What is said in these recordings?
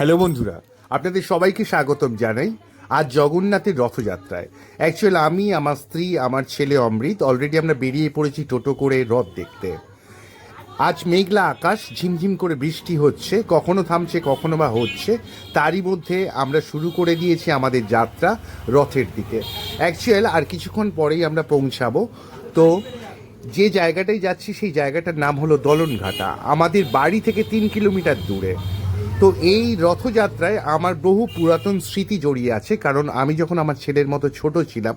Hello বন্ধুরা, আপনাদের সবাইকে স্বাগতম জানাই আজ জগন্নাথের রথযাত্রায়। অ্যাকচুয়াল আমি, আমার স্ত্রী, আমার ছেলে অমৃত অলরেডি আমরা বেরিয়ে পড়েছি টোটো করে রথ দেখতে। আজ মেঘলা আকাশ, ঝিমঝিম করে বৃষ্টি হচ্ছে, কখনো থামছে কখনো বা হচ্ছে। তারই মধ্যে আমরা শুরু করে দিয়েছি আমাদের যাত্রা রথের দিকে। অ্যাকচুয়াল আর কিছুক্ষণ পরেই আমরা পৌঁছাবো। তো যে জায়গাটায় যাচ্ছি সেই জায়গাটার নাম হলো দলনঘাটা, আমাদের বাড়ি থেকে 3 কিলোমিটার দূরে। তো এই রথযাত্রায় আমার বহু পুরাতন স্মৃতি জড়িয়ে আছে, কারণ আমি যখন আমার ছেলের মতো ছোট ছিলাম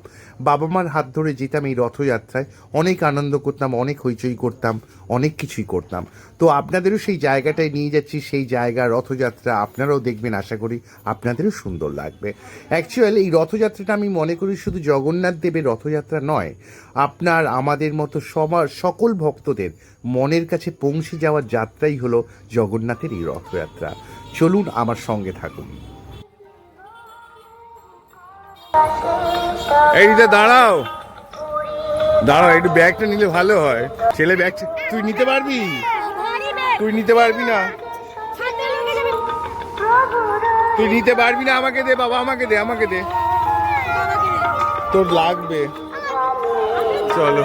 বাবা মার হাত ধরে যেতাম এই রথযাত্রায়, অনেক আনন্দ করতাম, অনেক হইচই করতাম, অনেক কিছুই করতাম। তো আপনাদেরও সেই জায়গাটায় নিয়ে যাচ্ছি, সেই জায়গা রথযাত্রা আপনারাও দেখবেন, আশা করি আপনাদেরও সুন্দর লাগবে। অ্যাকচুয়ালি এই রথযাত্রাটা আমি মনে করি শুধু জগন্নাথ দেবের রথযাত্রা নয়, আপনার আমাদের মতো সকল ভক্তদের মনের কাছে পৌঁছে যাওয়ার যাত্রাই হলো জগন্নাথের এই রথযাত্রা। চলুন আমার সঙ্গে থাকুন। এইটা দাঁড়াও দাঁড়াও, একটু ব্যাগটা নিলে ভালো হয়। ছেলে ব্যাগ তুই নিতে পারবি? তুই নিতে পারবি না, তুই নিতে পারবি না। আমাকে দে বাবা, আমাকে দে, আমাকে দে, তোর লাগবে। চলো।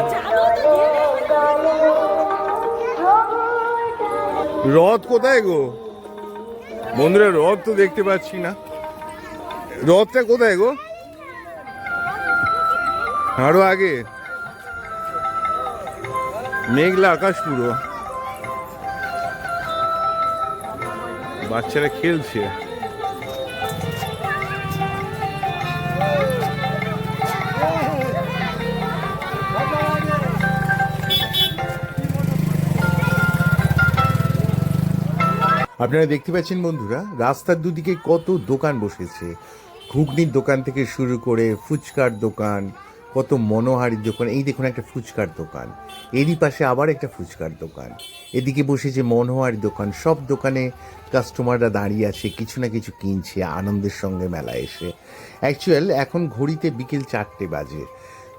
রথ কোথায় গো বন্ধুরা? রথ তো দেখতে পাচ্ছি না। রথটা কোথায় গো? আরো আগে। মেঘলা আকাশ পুরো, বাচ্চারা খেলছে। আপনারা দেখতে পাচ্ছেন বন্ধুরা, রাস্তার দুদিকে কত দোকান বসেছে। ঘুগনির দোকান থেকে শুরু করে ফুচকার দোকান, কত মনোহারীর দোকান। এই দেখুন একটা ফুচকার দোকান, এরই পাশে আবার একটা ফুচকার দোকান, এদিকে বসেছে মনোহারীর দোকান। সব দোকানে কাস্টমাররা দাঁড়িয়ে আছে, কিছু না কিছু কিনছে আনন্দের সঙ্গে মেলা এসে। অ্যাকচুয়াল এখন ঘড়িতে বিকেল 4টে বাজে।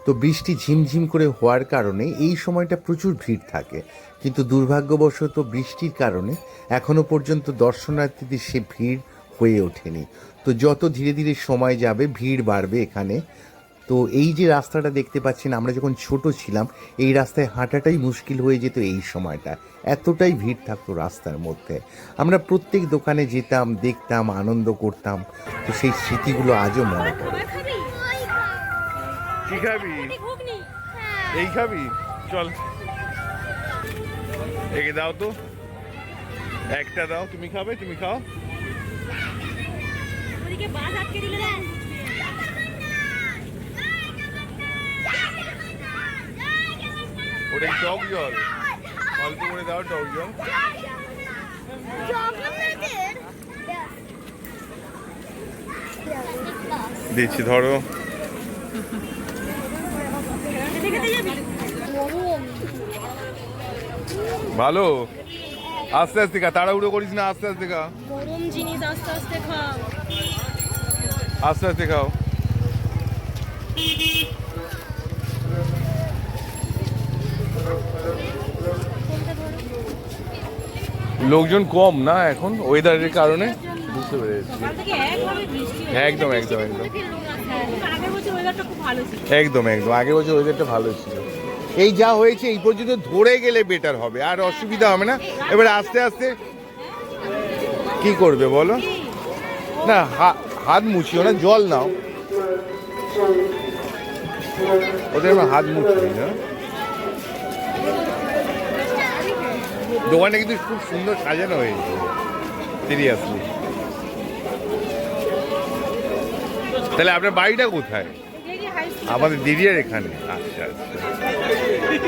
তো বৃষ্টি ঝিমঝিম করে হওয়ার কারণে এই সময়টা প্রচুর ভিড় থাকে, কিন্তু দুর্ভাগ্যবশত বৃষ্টির কারণে এখনো পর্যন্ত দর্শনার্থীদের সে ভিড় হয়ে ওঠেনি। তো যত ধীরে ধীরে সময় যাবে ভিড় বাড়বে এখানে। তো এই যে রাস্তাটা দেখতে পাচ্ছেন, আমরা যখন ছোট ছিলাম এই রাস্তায় হাঁটাটাই মুশকিল হয়ে যেত এই সময়টা, এতটাই ভিড় থাকতো রাস্তার মধ্যে। আমরা প্রত্যেক দোকানে যেতাম, দেখতাম, আনন্দ করতাম। তো সেই স্মৃতিগুলো আজও মনে পড়ে। কি খাবি? এই খাবি? চল, একে দাও তো, একটা দাও। তুমি খাবে? তুমি খাও। ওটা টক জল, অল্প করে দাও টক জল। দিচ্ছি, ধরো। ভালো, আস্তে আস্তে খা, তাড়াহুড়ো করিস না, আস্তে আস্তে খা। গরম জিনিস আস্তে আস্তে খাও, আস্তে আস্তে খাও। লোকজন কম না এখন ওয়েদারের কারণে, বুঝতে পেরেছি। একদম একদম একদম একদম একদম আগের বছর ওয়েদারটা ভালো ছিল। এই যা হয়েছে এই পর্যন্ত ধরে গেলে বেটার হবে, আর অসুবিধা হবে না। এবার আস্তে আস্তে কি করবে বলো না, হাত মুছিও না, জল নাও। ওদের হাত মুছি না। দোকানটা কিন্তু খুব সুন্দর সাজানো হয়েছে, সিরিয়াসলি। তাহলে আপনার বাড়িটা কোথায়? আমাদের দিদিয়ার এখানে। আচ্ছা আচ্ছা,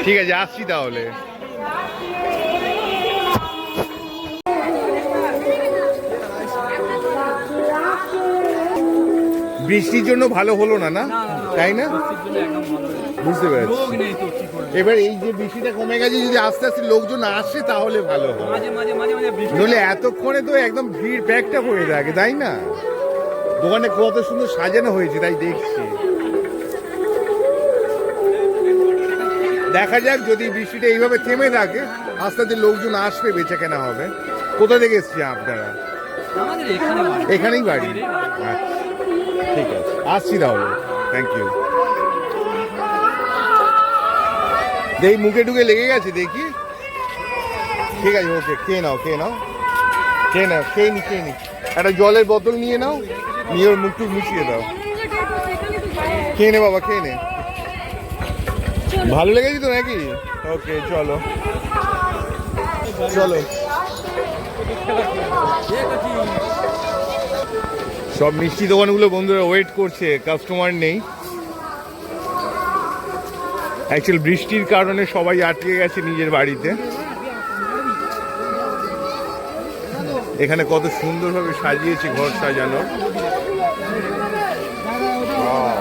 ঠিক আছে, আসছি তাহলে। বৃষ্টির জন্য ভালো হলো না, না তাই না? বুঝতে পেরেছি। এবার এই যে বৃষ্টিটা কমে গেছে, যদি আস্তে আস্তে লোকজন আসে তাহলে ভালো হবে, নইলে এতক্ষণে তো একদম ভিড় প্যাকটা হয়ে থাকে, তাই না? দোকানে কত সুন্দর সাজানো হয়েছে, তাই দেখছি। দেখা যাক, যদি বৃষ্টিটা এইভাবে থেমে থাকে আস্তে আস্তে লোকজন আসবে, বেচা কেনা হবে। কোথা থেকে এসছে আপনারা? আমাদের এখানে বাড়ি। এখানেই বাড়ি? আচ্ছা, ঠিক আছে, আসছি তাহলে। Thank you. দেখি মুখে টুকে লেগে গেছে, দেখি। ঠিক আছে, ওকে, খেয়ে নাও, খেয়ে নাও, খেয়ে নাও, খেয়ে নি, খেয়ে নি। একটা জলের বোতল নিয়ে নাও, নিয়ে ওর মুখ টুক মুছিয়ে দাও। খেয়ে নে বাবা, খেয়ে নে। ভালো লেগেছে তো নাকি? ওকে, চলো চলো। সব মিষ্টি দোকানগুলো বন্ধুরা ওয়েট করছে, কাস্টমার নেই। অ্যাকচুয়াল বৃষ্টির কারণে সবাই আটকে গেছে নিজের বাড়িতে। এখানে কত সুন্দরভাবে সাজিয়েছে ঘর সাজানোর। Wow!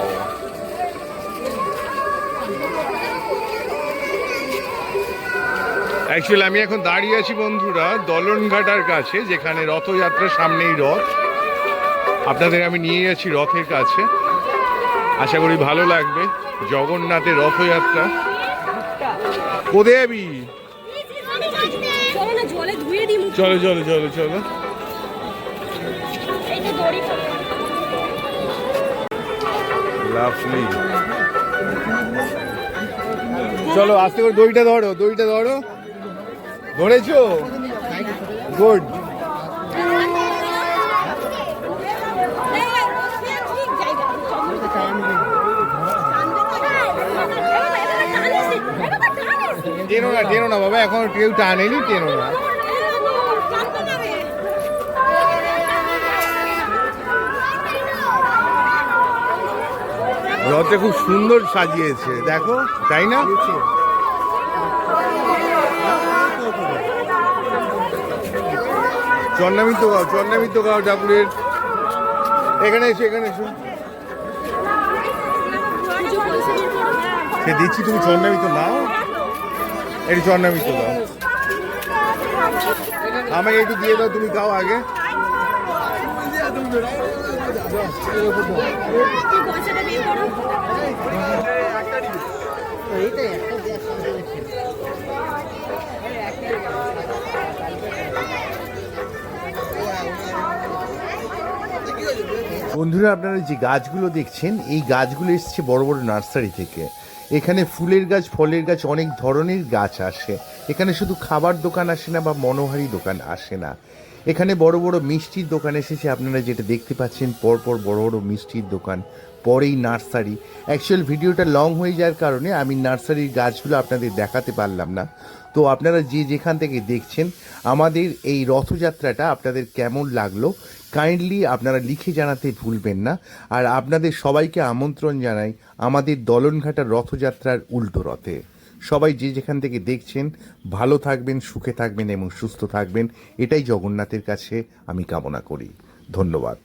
অ্যাকচুয়ালি আমি এখন দাঁড়িয়ে আছি বন্ধুরা দলনঘাটার কাছে, যেখানে রথযাত্রার সামনেই রথ। আপনাদের আমি নিয়ে যাচ্ছি রথের কাছে, আশা করি ভালো লাগবে। জগন্নাথের রথযাত্রা। কোথায় যাবি? চলো না, জলে ধুয়ে দিই মুখ। চলো চলো চলো চলো। এই তো দড়ি পড়ে। লাভলি। চলো আস্তে করে, দইটা ধরো, দইটা ধরো। ধরেছো? গুড। টেনো না, টেনো না বাবা, এখন কেউ টানেনি, টেনো না। রথে খুব সুন্দর সাজিয়েছে, দেখো, তাই না? চন্নামিত্র গাও, চন্নামিত্র গাও ঠাকুরের। এখানে এসো, এখানে এসো। সে দিচ্ছি, তুমি চন্নামিত্র নাও, একটু চন্নামিত্র দাও। আমাকে একটু দিয়ে দাও, তুমি খাও আগে। বন্ধুরা, আপনারা যে গাছগুলো দেখছেন, এই গাছগুলো এসছে বড় বড় নার্সারি থেকে। এখানে ফুলের গাছ, ফলের গাছ, অনেক ধরনের গাছ আসে। এখানে শুধু খাবার দোকান আসে না বা মনোহারি দোকান আসে না, এখানে বড় বড় মিষ্টির দোকান এসেছে। আপনারা যেটা দেখতে পাচ্ছেন পরপর বড় বড় মিষ্টির দোকান, পরেই নার্সারি। অ্যাকচুয়াল ভিডিওটা লং হয়ে যাওয়ার কারণে আমি নার্সারির গাছগুলো আপনাদের দেখাতে পারলাম না। তো আপনারা যে যেখান থেকে দেখছেন, আমাদের এই রথযাত্রাটা আপনাদের কেমন লাগলো কাইন্ডলি আপনারা লিখে জানাতে ভুলবেন না। আর আপনাদের সবাইকে আমন্ত্রণ জানাই আমাদের দলনঘাটার রথযাত্রার উল্টো রথে। সবাই যে যেখান থেকে দেখছেন ভালো থাকবেন, সুখে থাকবেন এবং সুস্থ থাকবেন, এটাই জগন্নাথের কাছে আমি কামনা করি। ধন্যবাদ।